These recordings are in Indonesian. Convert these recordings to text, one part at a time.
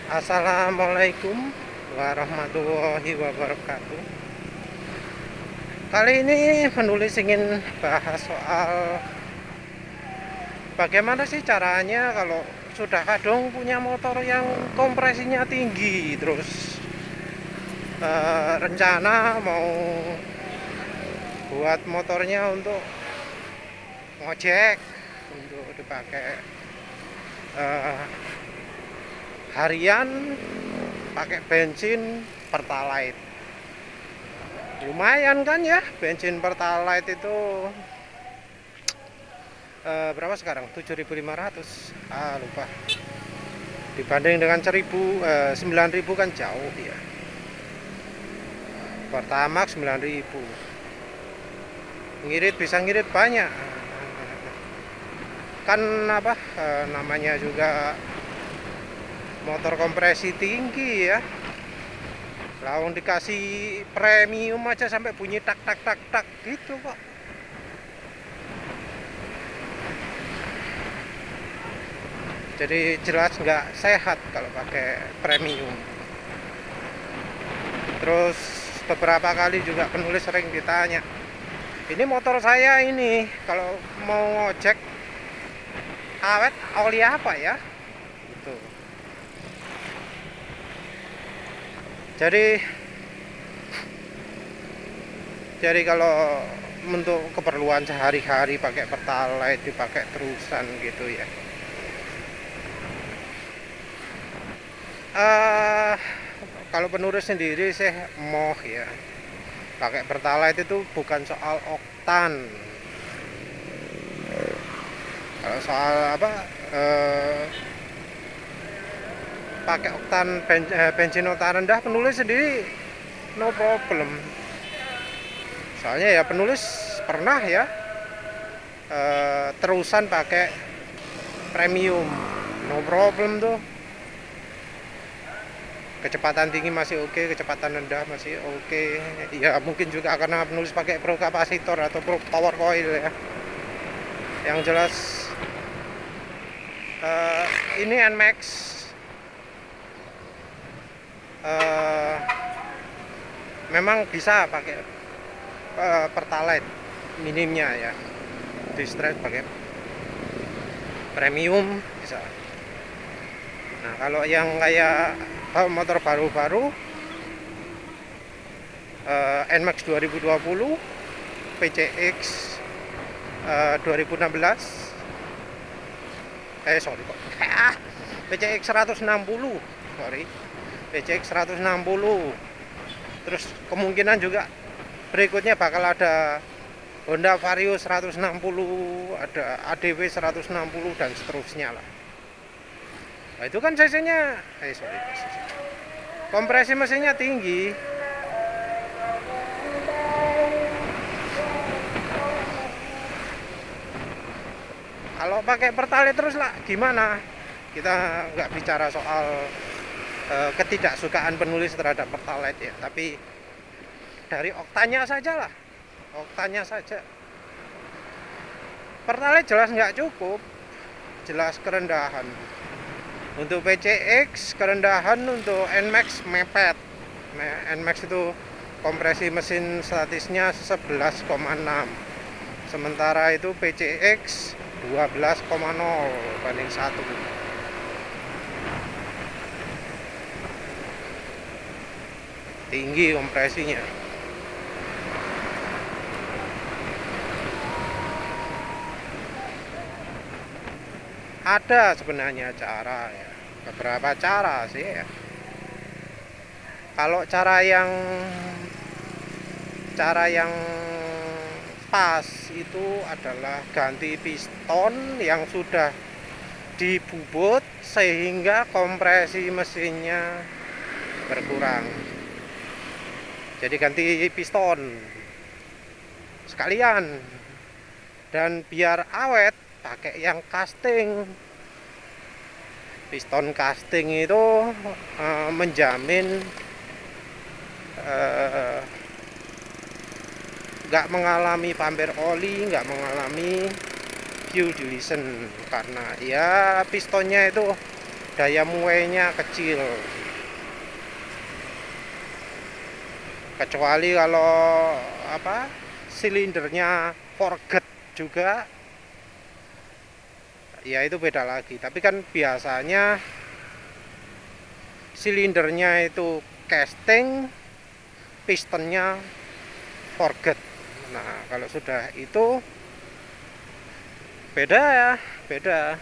Assalamualaikum warahmatullahi wabarakatuh. Kali ini penulis ingin bahas soal bagaimana sih caranya kalau sudah kadung punya motor yang kompresinya tinggi, terus rencana mau buat motornya untuk ngojek, untuk dipakai eh, harian, pakai bensin Pertalite. Lumayan kan ya, bensin Pertalite itu berapa sekarang? 7.500. Lupa. Dibanding dengan 9.000 kan jauh ya. Pertamax 9.000. Ngirit bisa ngirit banyak. Kan apa? Namanya juga motor kompresi tinggi ya. Lalu dikasih premium aja sampai bunyi tak tak tak tak gitu kok. Jadi jelas nggak sehat kalau pakai premium. Terus beberapa kali juga penulis sering ditanya, ini motor saya ini kalau mau ngojek awet oli apa ya? Gitu. Jadi kalau untuk keperluan sehari-hari pakai Pertalite, dipakai terusan gitu ya. Kalau penulis sendiri sih moh ya, pakai Pertalite itu bukan soal oktan. Kalau soal apa pakai oktan bensin oktan rendah, penulis sendiri no problem. Soalnya ya penulis pernah ya terusan pakai premium, no problem tuh. Kecepatan tinggi masih oke, kecepatan rendah masih oke. Ya mungkin juga karena penulis pakai pro kapasitor atau pro power coil ya. Yang jelas ini NMAX memang bisa pakai Pertalite minimnya ya, di stretch pakai premium bisa. Nah kalau yang kayak motor baru-baru NMAX 2020, PCX 2016, PCX 160, PCX 160. Terus kemungkinan juga berikutnya bakal ada Honda Vario 160, ada ADW 160 dan seterusnya lah. Nah, itu kan cc-nya kompresi mesinnya tinggi. Kalau pakai Pertalite terus lah gimana? Kita nggak bicara soal ketidaksukaan penulis terhadap Pertalite ya, tapi dari oktannya saja lah, oktannya saja. Pertalite jelas nggak cukup, jelas kerendahan. Untuk PCX kerendahan, untuk NMAX mepet. NMAX itu kompresi mesin statisnya 11,6, sementara itu PCX 12,0 banding 1. Tinggi kompresinya. Ada sebenarnya cara ya, beberapa cara sih ya. Kalau cara yang pas itu adalah ganti piston yang sudah dibubut sehingga kompresi mesinnya berkurang. Jadi ganti piston sekalian, dan biar awet pakai yang casting. Piston casting itu menjamin nggak mengalami pamer oli, nggak mengalami fuel dilution, karena ya pistonnya itu daya muainya kecil. Kecuali kalau apa silindernya forget juga, ya itu beda lagi. Tapi kan biasanya silindernya itu casting, pistonnya forget. Nah kalau sudah itu beda ya, beda.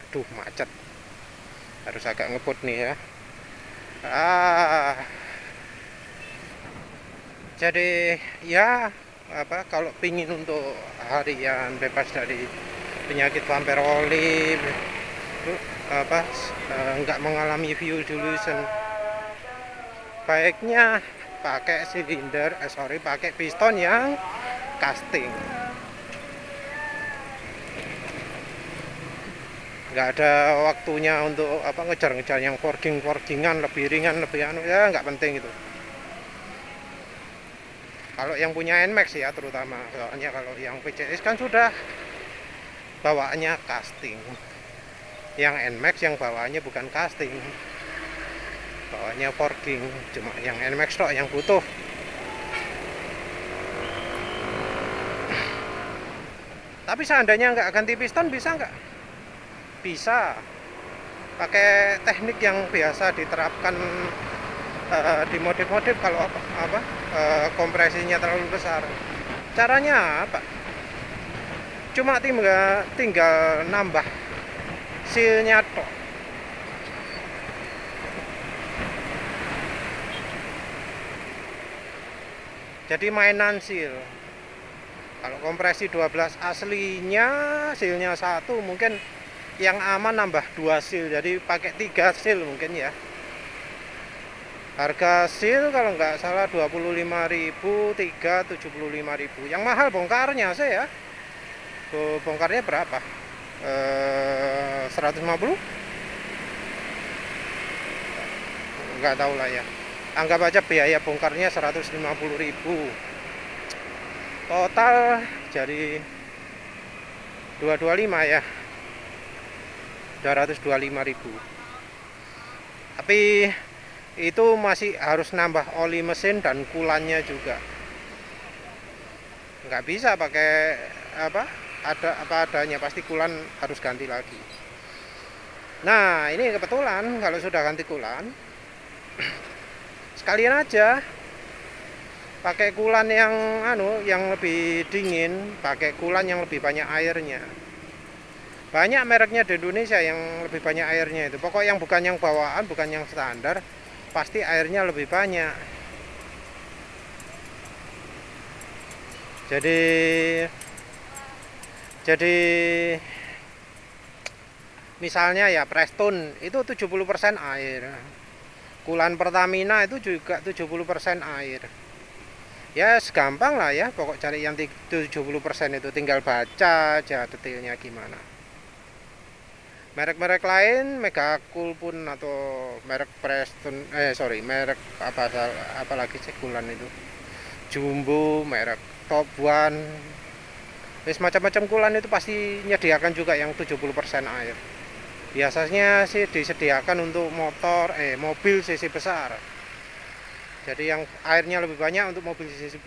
Aduh macet, harus agak ngebut nih ya. Jadi ya apa, kalau pingin untuk harian bebas dari penyakit vampiroli, apa nggak mengalami fuel dilution, baiknya pakai silinder pakai piston yang casting. Nggak ada waktunya untuk apa ngejar-ngejar yang forgingan lebih ringan, lebih anu ya, nggak penting itu. Kalau yang punya NMAX ya terutama, soalnya kalau yang PCS kan sudah bawaannya casting. Yang NMAX yang bawaannya bukan casting, bawaannya forging. Cuma yang NMAX tok yang butuh. Tapi seandainya nggak ganti piston bisa nggak? Bisa. Pakai teknik yang biasa diterapkan di modif-modif kalau apa kompresinya terlalu besar. Caranya apa? Cuma tinggal nambah sealnya tok. Jadi mainan seal. Kalau kompresi 12 aslinya sealnya 1, mungkin yang aman nambah 2 seal, jadi pakai 3 seal mungkin ya. Harga seal kalau nggak salah 25.000, 3 75.000. Yang mahal bongkarnya sih ya. Bongkarnya berapa? 150? Nggak tahu lah ya. Anggap aja biaya bongkarnya 150.000. Total jadi 225 ya. 225.000. Tapi itu masih harus nambah oli mesin dan kulannya juga. Nggak bisa pakai apa adanya, pasti kulan harus ganti lagi. Nah ini kebetulan kalau sudah ganti kulan sekalian aja pakai kulan yang yang lebih dingin, pakai kulan yang lebih banyak airnya. Banyak mereknya di Indonesia yang lebih banyak airnya itu. Pokok yang bukan yang bawaan, bukan yang standar, pasti airnya lebih banyak. Jadi misalnya ya Preston itu 70% air. Kulan Pertamina itu juga 70% air. Ya segampang lah ya, pokok cari yang 70% itu, tinggal baca aja detailnya gimana. Merek-merek lain, Megacool pun atau merek Preston, merek apa lagi sih kulan itu, Jumbo, merek Top One, macam-macam kulan itu pasti menyediakan juga yang 70% air. Biasanya sih disediakan untuk mobil cc besar. Jadi yang airnya lebih banyak untuk mobil cc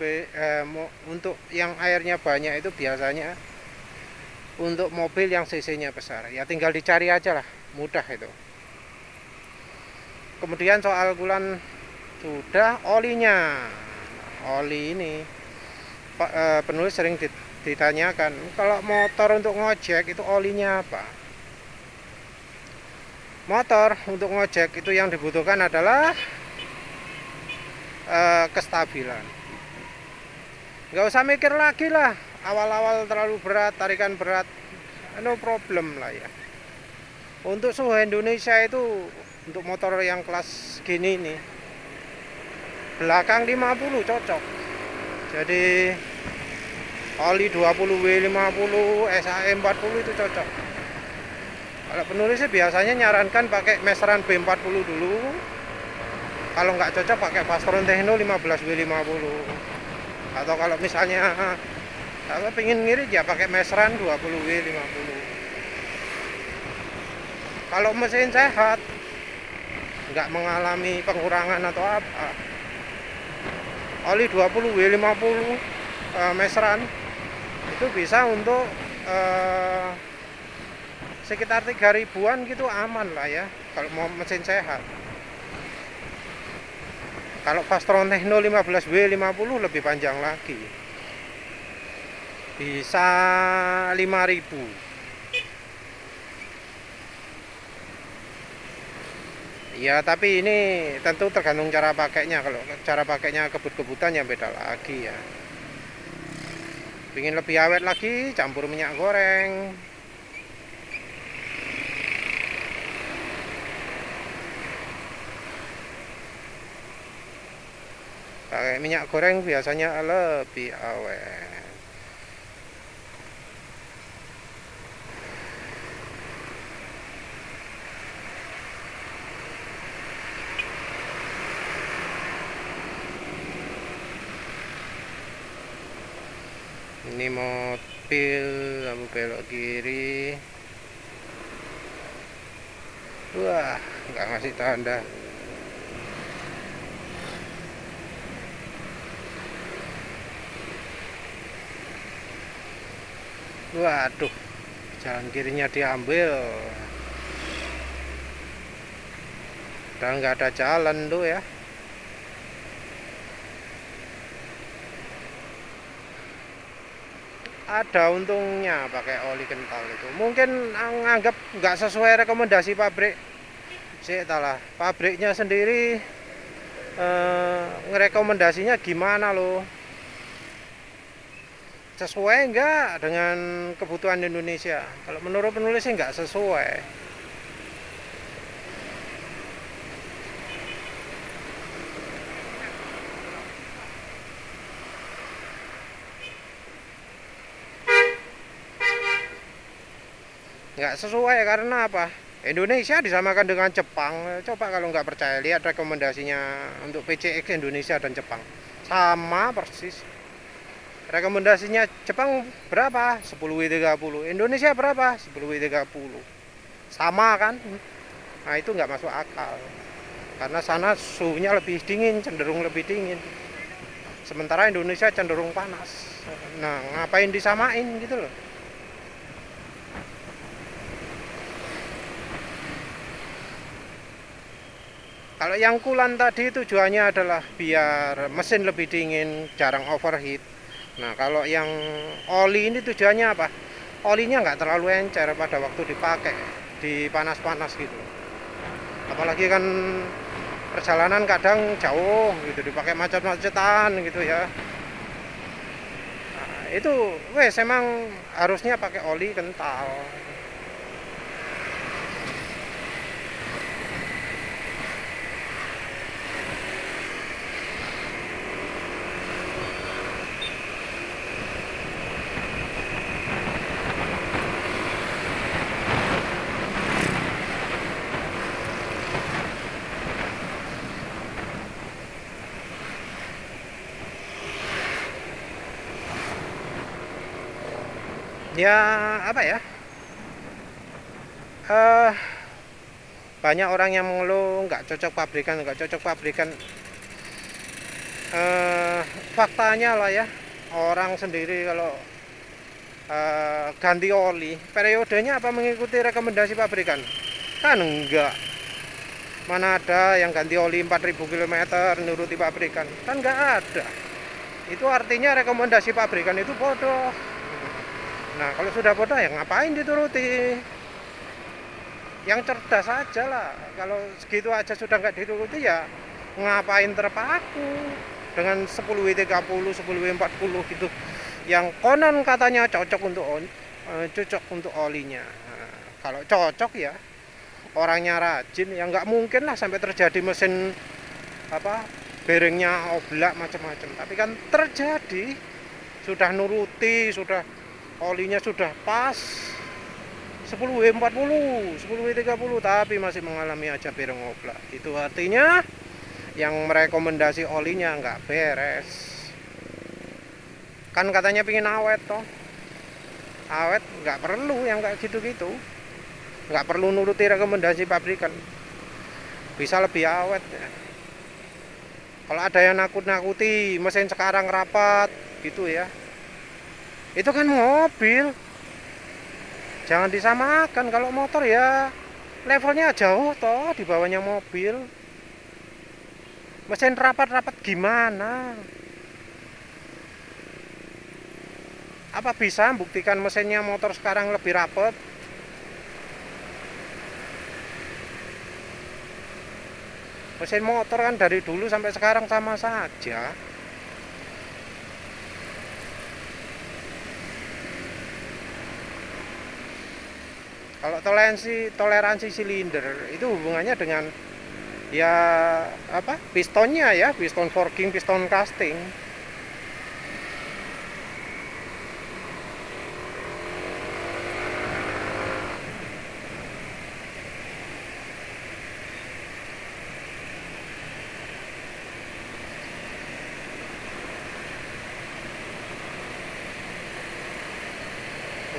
untuk yang airnya banyak itu biasanya untuk mobil yang cc-nya besar. Ya tinggal dicari aja lah, mudah itu. Kemudian soal kulan sudah, olinya. Oli ini penulis sering ditanyakan, kalau motor untuk ngojek itu olinya apa? Motor untuk ngojek itu yang dibutuhkan adalah kestabilan. Nggak usah mikir lagi lah, awal-awal terlalu berat, tarikan berat, no problem lah ya. Untuk suhu Indonesia itu, untuk motor yang kelas gini nih, belakang 50 cocok. Jadi oli 20W50, SAE 40 itu cocok. Kalau penulisnya biasanya nyarankan pakai meseran B40 dulu. Kalau nggak cocok pakai Fastron Techno 15W50. Atau kalau misalnya pengen ngirit ya pakai meseran 20W50. Kalau mesin sehat nggak mengalami pengurangan atau apa, oli 20W50 meseran itu bisa untuk sekitar 3.000-an gitu, aman lah ya kalau mau mesin sehat. Kalau Fastron Techno 15W50 lebih panjang lagi, bisa 5.000. Ya tapi ini tentu tergantung cara pakainya. Kalau cara pakainya kebut-kebutan ya beda lagi ya. Ingin lebih awet lagi, campur minyak goreng. Pakai minyak goreng biasanya lebih awet. Ini mobil lampu belok kiri. Wah, nggak ngasih tanda. Waduh, jalan kirinya diambil. Udah nggak ada jalan tuh ya. Ada untungnya pakai oli kental itu. Mungkin anggap nggak sesuai rekomendasi pabrik. Sih, entahlah. Pabriknya sendiri ngerekomendasinya gimana loh? Sesuai nggak dengan kebutuhan Indonesia? Kalau menurut penulis sih nggak sesuai. Nggak sesuai karena apa? Indonesia disamakan dengan Jepang. Coba kalau nggak percaya, lihat rekomendasinya untuk PCX Indonesia dan Jepang. Sama persis. Rekomendasinya Jepang berapa? 10W30. Indonesia berapa? 10W30. Sama kan? Nah itu nggak masuk akal. Karena sana suhunya lebih dingin, cenderung lebih dingin. Sementara Indonesia cenderung panas. Nah ngapain disamain gitu loh. Kalau yang coolant tadi tujuannya adalah biar mesin lebih dingin, jarang overheat. Nah kalau yang oli ini tujuannya apa? Olinya nggak terlalu encer pada waktu dipakai di panas-panas gitu. Apalagi kan perjalanan kadang jauh gitu, dipakai macet-macetan gitu ya. Nah, itu wes emang harusnya pakai oli kental. Ya apa ya, eh banyak orang yang mengeluh nggak cocok pabrikan, faktanya lah ya, orang sendiri kalau ganti oli periodenya apa mengikuti rekomendasi pabrikan? Kan enggak. Mana ada yang ganti oli 4.000 km nuruti pabrikan? Kan enggak ada. Itu artinya rekomendasi pabrikan itu bodoh. Nah kalau sudah bodoh ya ngapain dituruti? Yang cerdas aja lah. Kalau segitu aja sudah nggak dituruti ya ngapain terpaku dengan 10W30, 10W40 gitu, yang konon katanya cocok untuk olinya. Nah, kalau cocok ya orangnya rajin ya nggak mungkin lah sampai terjadi mesin apa bearingnya oblak macam-macam. Tapi kan terjadi, sudah nuruti, sudah olinya sudah pas 10W40, 10W30 tapi masih mengalami aja bearing oblak. Itu artinya yang merekomendasi olinya nggak beres. Kan katanya pingin awet toh, awet nggak perlu yang kayak gitu-gitu. nggak perlu nuruti rekomendasi pabrikan, bisa lebih awet ya. Kalau ada yang nakut-nakuti mesin sekarang rapat gitu ya, itu kan mobil, jangan disamakan. Kalau motor ya levelnya jauh toh di bawahnya mobil. Mesin rapat-rapat gimana? Apa bisa buktikan mesinnya motor sekarang lebih rapat? Mesin motor kan dari dulu sampai sekarang sama saja. Kalau toleransi silinder itu hubungannya dengan ya apa? Pistonnya ya, piston forking, piston casting.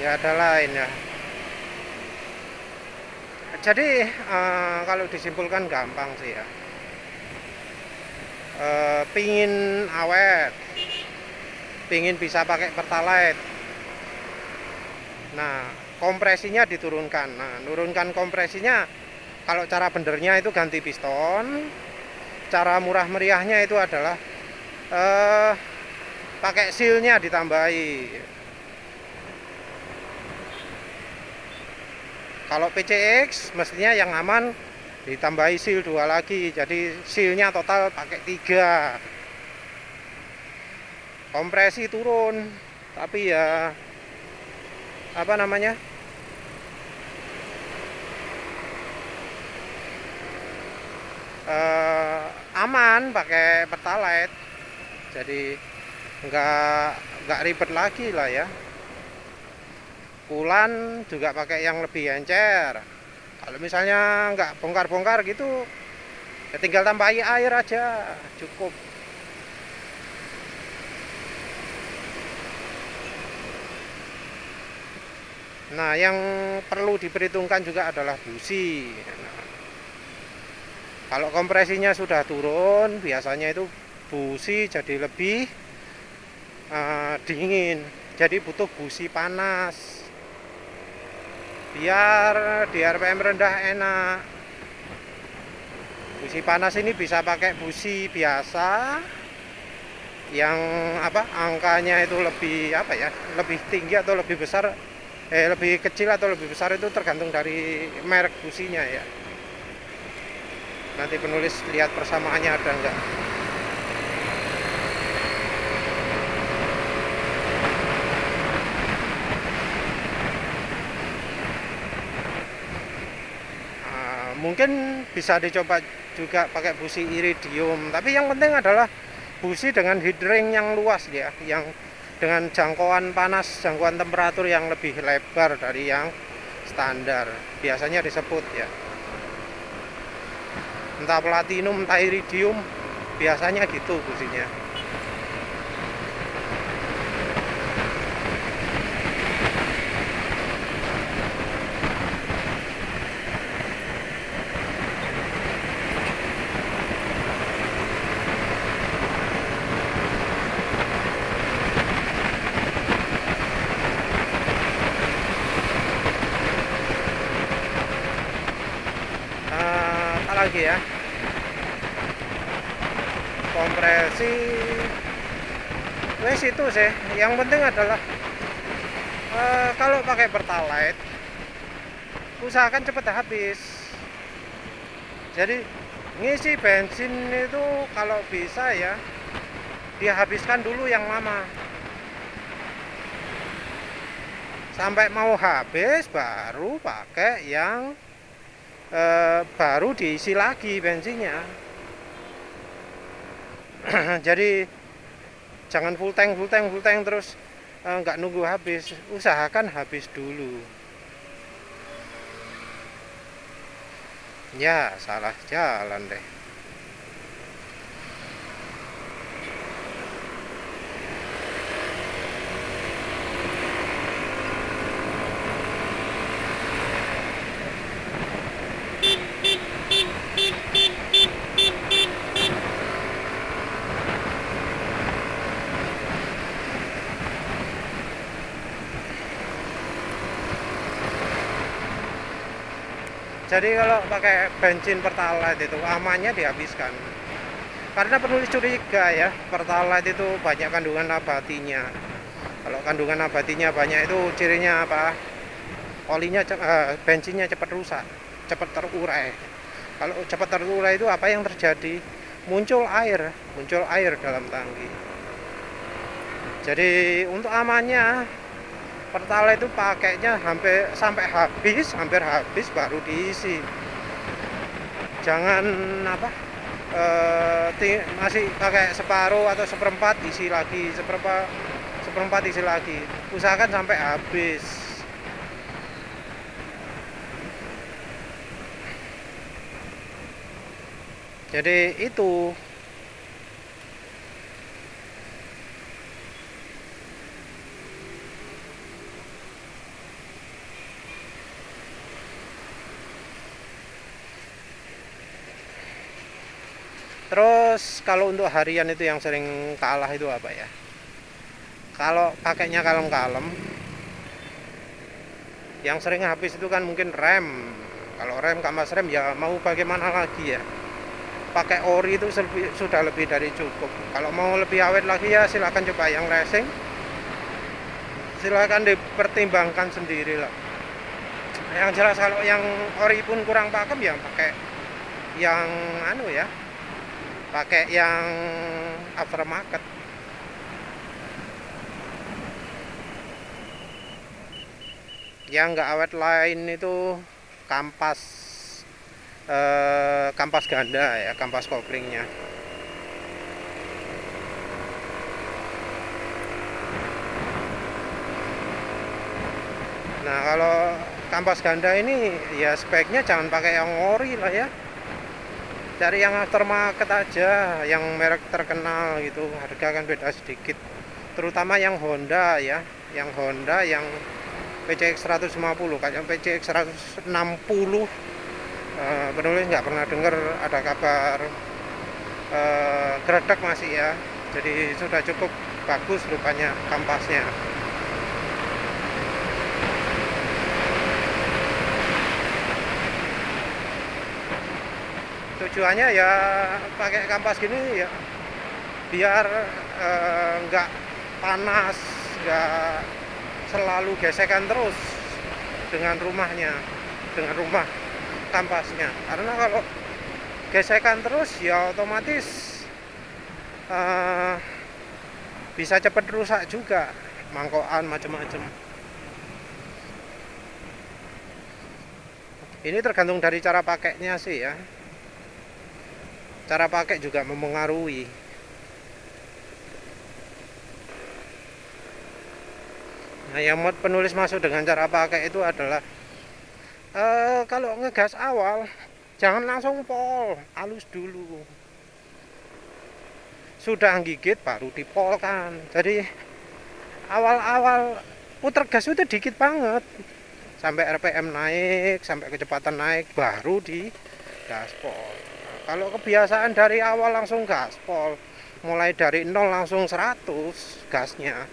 Ya ada lain ya. Jadi kalau disimpulkan gampang sih ya. Pingin awet, pingin bisa pakai pertalite. Nah, kompresinya diturunkan. Nah, nurunkan kompresinya kalau cara benernya itu ganti piston. Cara murah meriahnya itu adalah pakai sealnya ditambahi. Kalau PCX mestinya yang aman ditambahi seal 2 lagi, jadi sealnya total pakai 3. Kompresi turun, tapi ya apa namanya, aman pakai pertalite, jadi nggak ribet lagi lah ya. Pulan juga pakai yang lebih encer. Kalau misalnya nggak bongkar-bongkar gitu, ya tinggal tambahi air aja, cukup. Nah, yang perlu diperhitungkan juga adalah busi. Nah, kalau kompresinya sudah turun, biasanya itu busi jadi lebih dingin. Jadi butuh busi panas. Biar di RPM rendah enak. Busi panas ini bisa pakai busi biasa yang apa angkanya itu lebih apa ya, lebih tinggi atau lebih besar, lebih kecil atau lebih besar itu tergantung dari merek businya ya. Nanti penulis lihat persamaannya ada enggak. Mungkin bisa dicoba juga pakai busi iridium, tapi yang penting adalah busi dengan heat range yang luas ya, yang dengan jangkauan panas, jangkauan temperatur yang lebih lebar dari yang standar, biasanya disebut ya, entah platinum entah iridium, biasanya gitu businya. Lagi ya, kompresi wes itu sih yang penting adalah kalau pakai pertalite usahakan cepat habis. Jadi ngisi bensin itu kalau bisa ya dihabiskan dulu yang lama sampai mau habis, baru pakai yang baru diisi lagi bensinnya. Jadi jangan full tank terus nggak nunggu habis, usahakan habis dulu. Ya salah jalan deh. Jadi kalau pakai bensin pertalite itu amannya dihabiskan. Karena penulis curiga ya, pertalite itu banyak kandungan nabatinya. Kalau kandungan nabatinya banyak itu cirinya apa? Bensinnya cepat rusak, cepat terurai. Kalau cepat terurai itu apa yang terjadi? Muncul air dalam tangki. Jadi untuk amannya pertalite itu pakainya hampir habis baru diisi. Jangan apa? Masih pakai separuh atau seperempat isi lagi, seperempat isi lagi. Usahakan sampai habis. Jadi itu. Terus kalau untuk harian itu yang sering kalah itu apa ya? Kalau pakainya kalem-kalem, yang sering habis itu kan mungkin rem. Kalau rem, kampas rem ya mau bagaimana lagi ya? Pakai ori itu sudah lebih dari cukup. Kalau mau lebih awet lagi ya silakan coba yang racing. Silakan dipertimbangkan sendiri lah. Yang jelas kalau yang ori pun kurang pakem ya pakai yang pakai yang aftermarket. Yang nggak awet lain itu kampas kampas ganda ya, kampas koplingnya. Nah kalau kampas ganda ini ya speknya jangan pakai yang ori lah ya, cari yang aftermarket aja, yang merek terkenal gitu, harga kan beda sedikit, terutama yang Honda ya, yang PCX 150. kayak PCX 160 penulis nggak pernah dengar ada kabar gredek masih ya, jadi sudah cukup bagus rupanya kampasnya. Tujuannya ya pakai kampas gini ya biar nggak panas, nggak selalu gesekan terus dengan rumah kampasnya, karena kalau gesekan terus ya otomatis bisa cepat rusak juga, mangkokan macam-macam. Ini tergantung dari cara pakainya sih ya, cara pakai juga mempengaruhi. Nah yang penulis masuk dengan cara pakai itu adalah kalau ngegas awal jangan langsung pol, halus dulu, sudah gigit baru dipolkan. Jadi awal-awal puter gas itu dikit banget, sampai RPM naik, sampai kecepatan naik, baru di gaspol. Kalau kebiasaan dari awal langsung gaspol, mulai dari 0 langsung 100 gasnya,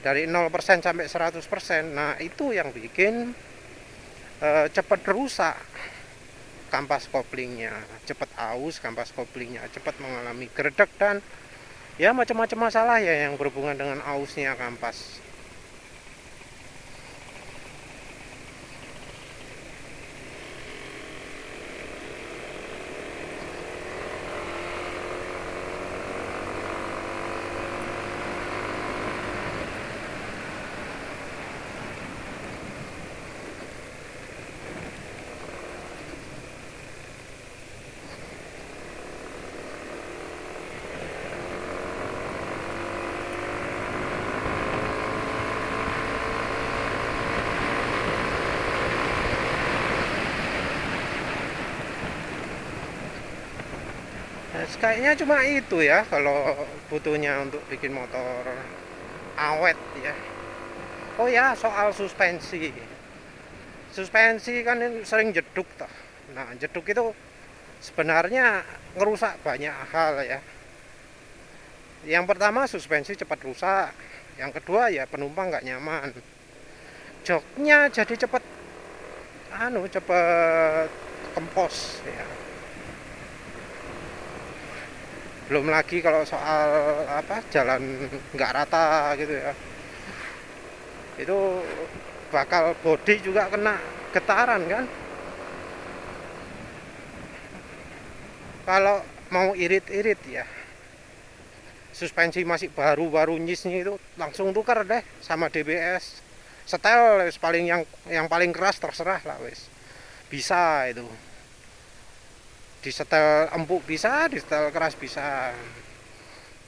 dari 0% sampai 100%, nah itu yang bikin cepat rusak kampas koplingnya, cepat aus kampas koplingnya, cepat mengalami gredek dan ya macam-macam masalah ya yang berhubungan dengan ausnya kampas. Kayaknya cuma itu ya kalau butuhnya untuk bikin motor awet ya. Oh ya, soal suspensi kan sering jeduk toh. Nah jeduk itu sebenarnya ngerusak banyak hal ya. Yang pertama suspensi cepat rusak, yang kedua ya penumpang nggak nyaman, joknya jadi cepat cepet kempos ya. Belum lagi kalau soal jalan nggak rata gitu ya, itu bakal bodi juga kena getaran kan. Kalau mau irit-irit ya, suspensi masih baru-baru nyisnya itu langsung tukar deh sama DBS. Setel wis paling yang paling keras terserah lah wis. Bisa itu. Disetel empuk bisa, disetel keras bisa.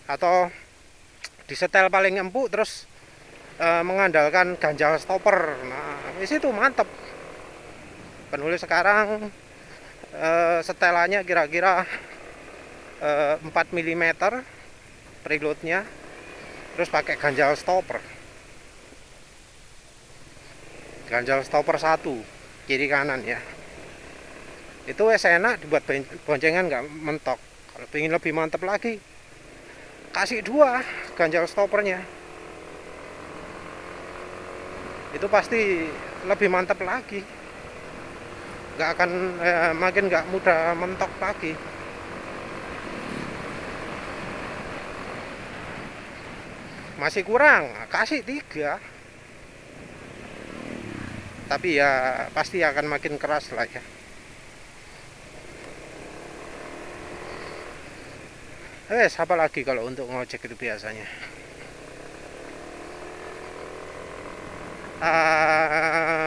Atau disetel paling empuk terus mengandalkan ganjal stopper. Nah, wis itu mantep. Penulis sekarang setelannya kira-kira 4 mm preloadnya, terus pakai ganjal stopper 1 kiri kanan ya. Itu wes enak dibuat boncengan, nggak mentok. Kalau ingin lebih mantap lagi, kasih 2 ganjal stoppernya, itu pasti lebih mantap lagi, nggak akan makin nggak mudah mentok lagi. Masih kurang, kasih 3, tapi ya pasti akan makin keras lah ya. Apa lagi kalau untuk ngojek itu biasanya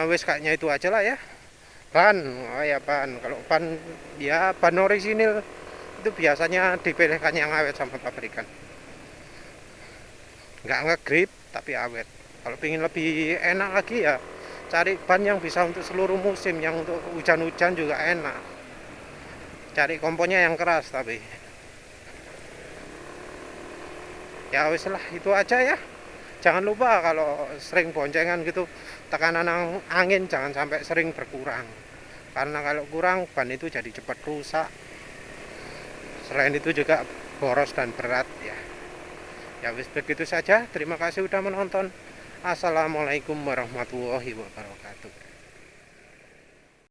wes kayaknya itu aja lah ya. Ban, kalau ban ya ban orisinil itu biasanya dipilihkan yang awet sama pabrikan, nggak ngegrip tapi awet. Kalau pengen lebih enak lagi ya cari ban yang bisa untuk seluruh musim, yang untuk hujan-hujan juga enak. Cari komponnya yang keras, tapi ya wis lah itu aja ya. Jangan lupa kalau sering boncengan gitu, tekanan angin jangan sampai sering berkurang, karena kalau kurang ban itu jadi cepat rusak. Selain itu juga boros dan berat ya. Ya wis begitu saja, terima kasih sudah menonton. Assalamualaikum warahmatullahi wabarakatuh.